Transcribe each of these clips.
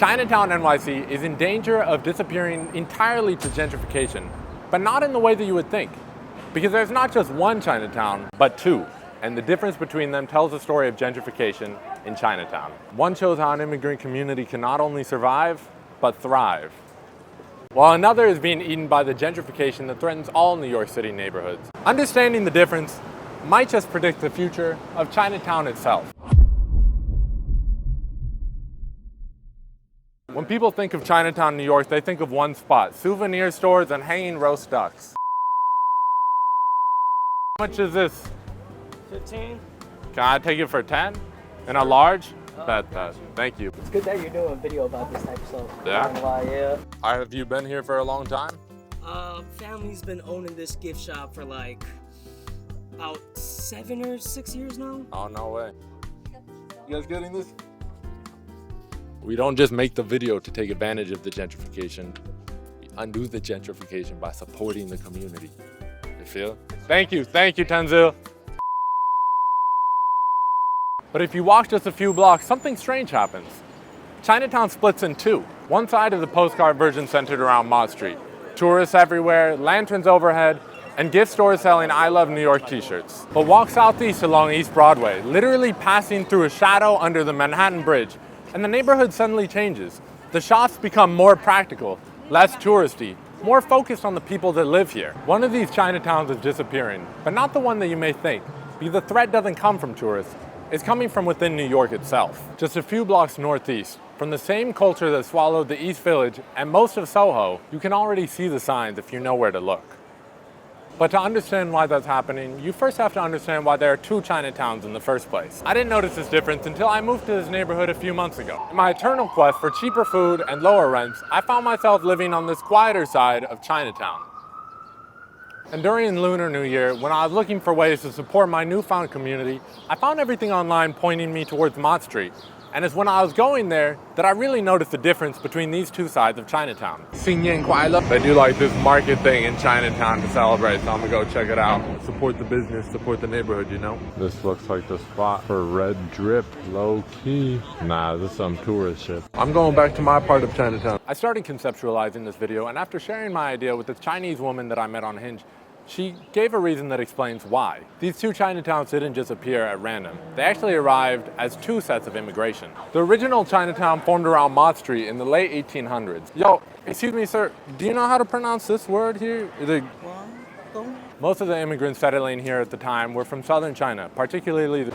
Chinatown, NYC is in danger of disappearing entirely to gentrification, but not in the way that you would think. Because there's not just one Chinatown, but two. And the difference between them tells the story of gentrification in Chinatown. One shows how an immigrant community can not only survive, but thrive, while another is being eaten by the gentrification that threatens all New York City neighborhoods. Understanding the difference might just predict the future of Chinatown itself. When people think of Chinatown, New York, they think of one spot: souvenir stores and hanging roast ducks. How much is this? 15. Can I take it for 10? And a large? Bet that. Thank you. It's good that you're doing a video about this type of stuff. Yeah? Yeah. Have you been here for a long time? Family's been owning this gift shop for like about 7 or 6 years now. Oh, no way. You guys getting this? We don't just make the video to take advantage of the gentrification. We undo the gentrification by supporting the community. You feel? Thank you, Tanzil. But if you walk just a few blocks, something strange happens. Chinatown splits in two. One side is the postcard version centered around Mott Street. Tourists everywhere, lanterns overhead, and gift stores selling I Love New York t-shirts. But walk southeast along East Broadway, literally passing through a shadow under the Manhattan Bridge, and the neighborhood suddenly changes. The shops become more practical, less touristy, more focused on the people that live here. One of these Chinatowns is disappearing, but not the one that you may think, because the threat doesn't come from tourists. It's coming from within New York itself. Just a few blocks northeast, from the same culture that swallowed the East Village and most of Soho, you can already see the signs if you know where to look. But to understand why that's happening, you first have to understand why there are two Chinatowns in the first place. I didn't notice this difference until I moved to this neighborhood a few months ago. In my eternal quest for cheaper food and lower rents, I found myself living on this quieter side of Chinatown. And during Lunar New Year, when I was looking for ways to support my newfound community, I found everything online pointing me towards Mott Street. And it's when I was going there that I really noticed the difference between these two sides of Chinatown. 新年快乐. They do like this market thing in Chinatown to celebrate, so I'm gonna go check it out. Support the business, support the neighborhood, you know? This looks like the spot for red drip, low key. Nah, this is some tourist shit. I'm going back to my part of Chinatown. I started conceptualizing this video, and after sharing my idea with this Chinese woman that I met on Hinge, she gave a reason that explains why. These two Chinatowns didn't just appear at random. They actually arrived as two sets of immigration. The original Chinatown formed around Mott Street in the late 1800s. Yo, excuse me, sir, do you know how to pronounce this word here? Most of the immigrants settling here at the time were from southern China, particularly the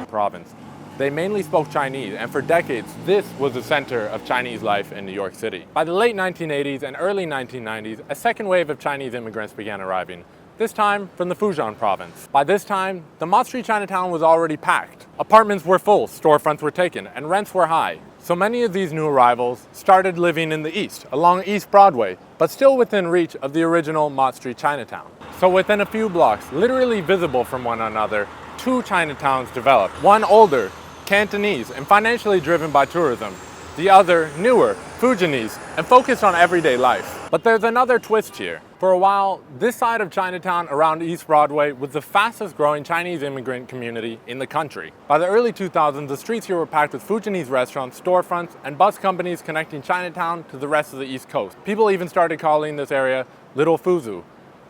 province. They mainly spoke Chinese, and for decades, this was the center of Chinese life in New York City. By the late 1980s and early 1990s, a second wave of Chinese immigrants began arriving, this time from the Fujian province. By this time, the Mott Street Chinatown was already packed. Apartments were full, storefronts were taken, and rents were high. So many of these new arrivals started living in the east, along East Broadway, but still within reach of the original Mott Street Chinatown. So within a few blocks, literally visible from one another, two Chinatowns developed. One older, Cantonese, and financially driven by tourism. The other, newer, Fujianese, and focused on everyday life. But there's another twist here. For a while, this side of Chinatown around East Broadway was the fastest growing Chinese immigrant community in the country. By the early 2000s, the streets here were packed with Fujianese restaurants, storefronts, and bus companies connecting Chinatown to the rest of the East Coast. People even started calling this area Little Fuzu.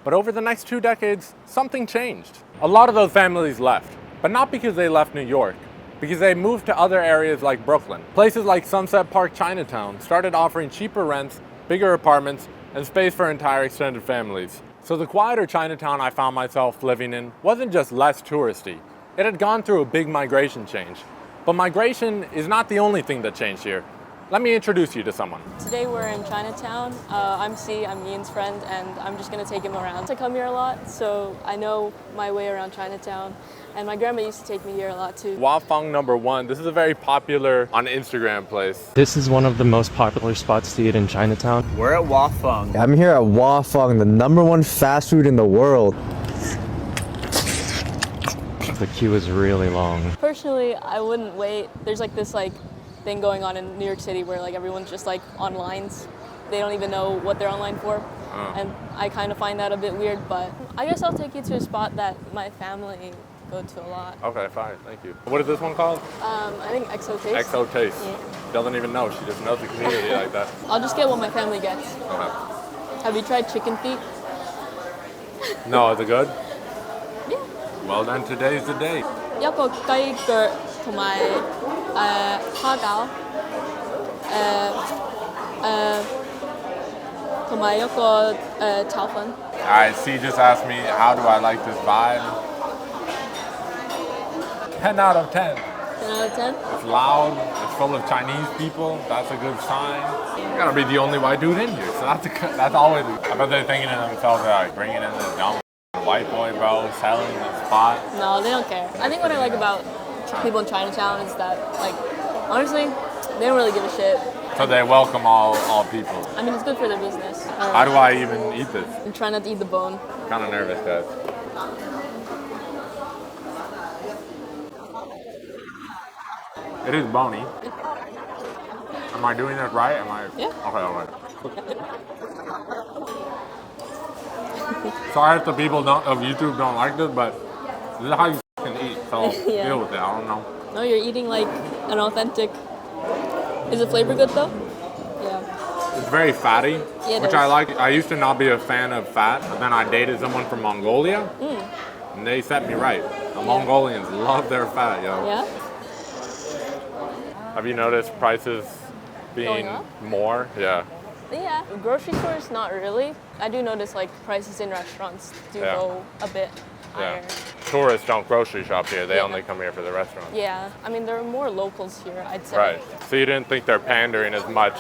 But over the next 2 decades, something changed. A lot of those families left, but not because they left New York, because they moved to other areas like Brooklyn. Places like Sunset Park Chinatown started offering cheaper rents, bigger apartments, and space for entire extended families. So the quieter Chinatown I found myself living in wasn't just less touristy. It had gone through a big migration change. But migration is not the only thing that changed here. Let me introduce you to someone. Today we're in Chinatown. I'm C, I'm Ian's friend, and I'm just gonna take him around. I come here a lot, so I know my way around Chinatown. And my grandma used to take me here a lot too. Wafeng number 1. This is a very popular on Instagram place. This is one of the most popular spots to eat in Chinatown. We're at Wafeng. I'm here at Wafeng, the #1 fast food in the world. The queue is really long. Personally, I wouldn't wait. There's like this thing going on in New York City where like everyone's just like on lines. They don't even know what they're online for. And I kind of find that a bit weird, but I guess I'll take you to a spot that my family go to a lot. Okay, fine, thank you. What is this one called? I think Exo Taste. Exo Taste. Yeah. Doesn't even know, she just knows the community like that. I'll just get what my family gets. Okay. Have you tried chicken feet? No, is it good? Yeah. Well then, today's the day. 一個雞腳同埋蝦餃，同埋一個炒粉。Alright, C just asked me, how do I like this vibe? 10 out of 10. 10 out of 10? It's loud, it's full of Chinese people, that's a good sign. You gotta be the only white dude in here, so that's always, I bet they're thinking to themselves, they're like, bringing in this dumb white boy, bro, selling the spot. No, they don't care. I think what I like about people in Chinatown is that, like, honestly, they don't really give a shit. So they welcome all people. I mean, it's good for their business. How do I even eat this? And try not to eat the bone. Kind of nervous, guys. It is bony. Am I doing that right? Am I? Yeah. Okay, all right. Sorry if the people of YouTube don't like this, but this is how you can eat. So Yeah. deal with it. I don't know. No, you're eating like an authentic. Is the flavor good though? Yeah. It's very fatty, Yeah, it which is. I like. I used to not be a fan of fat, but then I dated someone from Mongolia, and they set me right. The Mongolians love their fat, yo. Yeah? Have you noticed prices being Going up? more? Yeah. Yeah. Grocery stores, not really. I do notice like prices in restaurants do Yeah. go a bit higher. Yeah. Tourists don't grocery shop here. They Yeah. only come here for the restaurant. Yeah. I mean, there are more locals here, I'd say. Right. So you didn't think they're pandering as much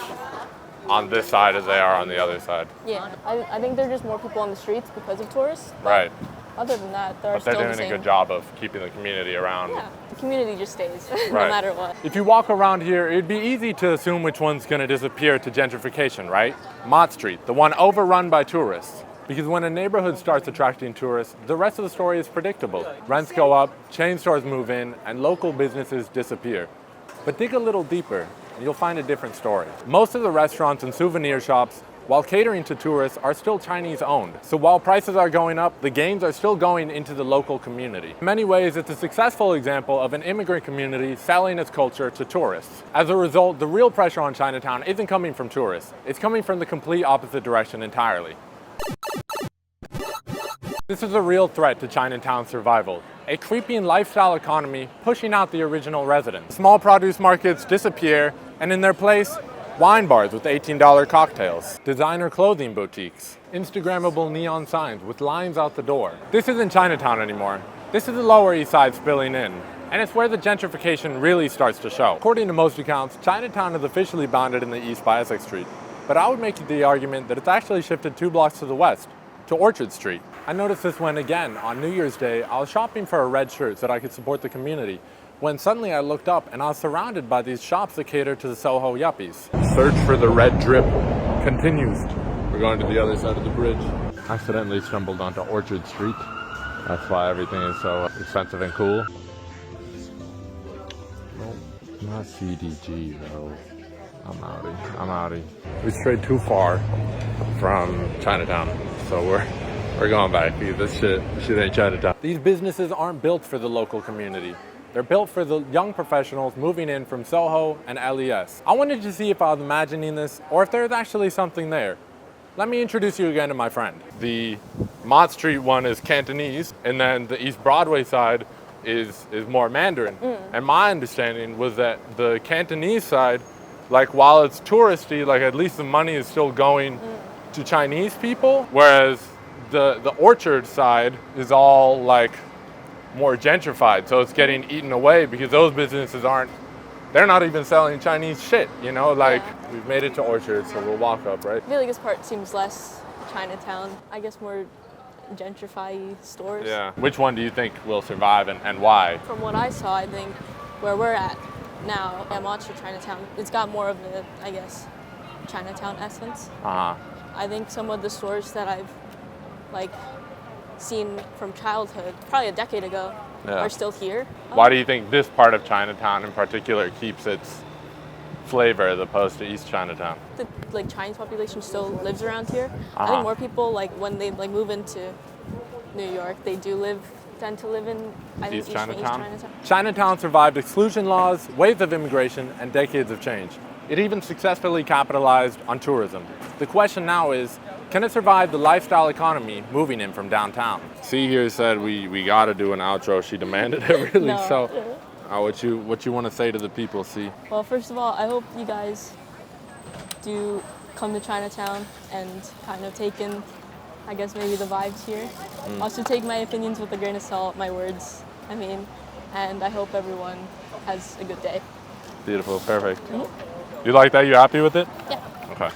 on this side as they are on the other side. Yeah. I think there are just more people on the streets because of tourists. But Right. other than that, there are But they're still the doing same. a good job of keeping the community around. Yeah. The community just stays, no Right. matter what. If you walk around here, it'd be easy to assume which one's going to disappear to gentrification, right? Mott Street, the one overrun by tourists. Because when a neighborhood starts attracting tourists, the rest of the story is predictable. Rents go up, chain stores move in, and local businesses disappear. But dig a little deeper, and you'll find a different story. Most of the restaurants and souvenir shops, while catering to tourists, are still Chinese owned. So while prices are going up, the gains are still going into the local community. In many ways, it's a successful example of an immigrant community selling its culture to tourists. As a result, the real pressure on Chinatown isn't coming from tourists. It's coming from the complete opposite direction entirely. This is a real threat to Chinatown's survival. A creeping lifestyle economy pushing out the original residents. Small produce markets disappear, and in their place, wine bars with $18 cocktails, designer clothing boutiques, Instagrammable neon signs with lines out the door. This isn't Chinatown anymore. This is the Lower East Side spilling in, and it's where the gentrification really starts to show. According to most accounts, Chinatown is officially bounded in the east by Essex Street, but I would make the argument that it's actually shifted 2 blocks to the west, to Orchard Street. I noticed this when, again, on New Year's Day, I was shopping for a red shirt so that I could support the community, when suddenly I looked up and I was surrounded by these shops that cater to the Soho yuppies. Search for the red drip continues. We're going to the other side of the bridge. Accidentally stumbled onto Orchard Street. That's why everything is so expensive and cool. Nope, not CDG though. I'm outie. We strayed too far from Chinatown, so we're going back. This shit ain't Chinatown. These businesses aren't built for the local community. They're built for the young professionals moving in from Soho and LES. I wanted to see if I was imagining this or if there's actually something there. Let me introduce you again to my friend. The Mott Street one is Cantonese, and then the East Broadway side is more Mandarin. And my understanding was that the Cantonese side, like while it's touristy, like at least the money is still going to Chinese people, whereas the Orchard side is all like more gentrified, so it's getting eaten away because those businesses they're not even selling Chinese shit, you know, like we've made it to Orchard, so we'll walk up, right? I feel like this part seems less Chinatown. I guess more gentrify stores. Yeah. Which one do you think will survive and why? From what I saw, I think where we're at now, Mott Street, Chinatown, it's got more of the, I guess, Chinatown essence. Uh-huh. I think some of the stores that I've like seen from childhood, probably a decade ago, are still here. Why do you think this part of Chinatown in particular keeps its flavor as opposed to East Chinatown? The like Chinese population still lives around here. I Uh-huh. think more people like when they like move into New York, they do live tend to live in, I think, East Chinatown. Chinatown. Chinatown survived exclusion laws, waves of immigration, and decades of change. It even successfully capitalized on tourism. The question now is, can it survive the lifestyle economy moving in from downtown? C here said we gotta do an outro. She demanded it really. No. So, what you want to say to the people, C? Well, first of all, I hope you guys do come to Chinatown and kind of take in, I guess, maybe the vibes here. Also take my opinions with a grain of salt, my words, I mean, and I hope everyone has a good day. Beautiful, perfect. You like that? You happy with it? Yeah. Okay.